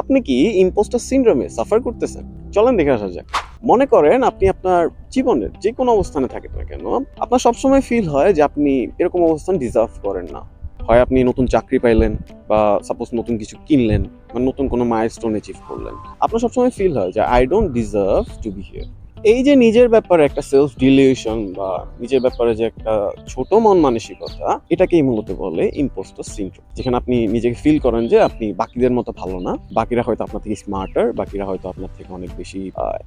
আপনি কি impostor সিনড্রোমে suffer করতেছেন? চলেন দেখে আসা যাক। মনে করেন আপনি আপনার জীবনের যে কোনো অবস্থানে থাকেন না কেন, আপনার সবসময় ফিল হয় যে আপনি এরকম অবস্থান ডিজার্ভ করেন না। হয় আপনি নতুন চাকরি পাইলেন বা সাপোজ নতুন কিছু কিনলেন বা নতুন কোনো মাইলস্টোন অ্যাচিভ করলেন। আপনার সবসময় ফিল হয় যে I don't deserve two B here. এই যে নিজের ব্যাপারে একটা সেলফ ডিলিউশন বা নিজের ব্যাপারে যে একটা ছোট মন মানসিকতা, এটাকেই মূলত বলে ইম্পোস্টার সিনড্রোম। যেখানে আপনি নিজেকে ফিল করেন যে আপনি বাকিদের মতো ভালো না, বাকিরা হয়তো আপনার থেকে স্মার্টার, বাকিরা হয়তো আপনার থেকে অনেক বেশি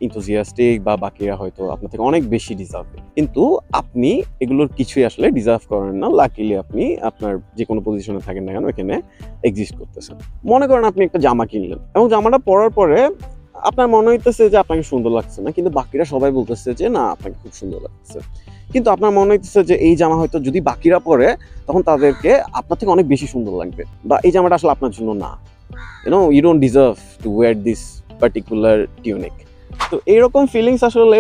ইনথুজিয়াস্টিক, বা বাকিরা হয়তো আপনার থেকে অনেক বেশি ডিজার্ভ। কিন্তু আপনি এগুলোর কিছুই আসলে ডিজার্ভ করেন না। লাকিলি আপনি আপনার যে কোনো পজিশনে থাকেন না কেন এখানে এক্সিস্ট করতেছেন। মনে করেন আপনি একটা জামা কিনলেন এবং জামাটা পরার পরে আপনার মনে হইতেছে যে আপনাকে সুন্দর লাগছে না, কিন্তু বাকিরা সবাই বলতেছে যে না আপনাকে খুব সুন্দর লাগছে। কিন্তু আপনার মনে হইতেছে যে এই জামা হয়তো যদি বাকিরা পরে তখন তাদেরকে আপনার থেকে অনেক বেশি সুন্দর লাগবে, বা এই জামাটা আসলে আপনার জন্য না, you don't deserve to wear this particular tunic. তো এইরকম ফিলিংস আসলে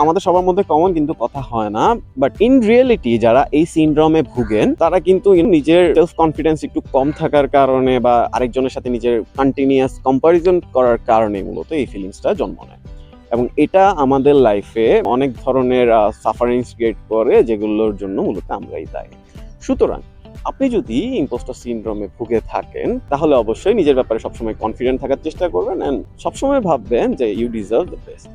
আমাদের সবার মধ্যে কমন, কিন্তু কথা হয় না। বাট ইন রিয়েলিটি যারা এই সিনড্রোমে ভুগেন তারা কিন্তু নিজের সেলফ কনফিডেন্স একটু কম থাকার কারণে বা আরেকজনের সাথে নিজের কন্টিনিউয়াস কম্পারিজন করার কারণে মূলত এই ফিলিংসটা জন্ম নেয়। এবং এটা আমাদের লাইফে অনেক ধরনের সাফারিংস ক্রিয়েট করে, যেগুলোর জন্য মূলত আমরাই দায়ী। সুতরাং আপনি যদি ইম্পোস্টার সিনড্রোমে ভুগে থাকেন তাহলে অবশ্যই নিজের ব্যাপারে সবসময় কনফিডেন্ট থাকার চেষ্টা করবেন, এন্ড সবসময় ভাববেন যে ইউ ডিজার্ভ দ্য বেস্ট।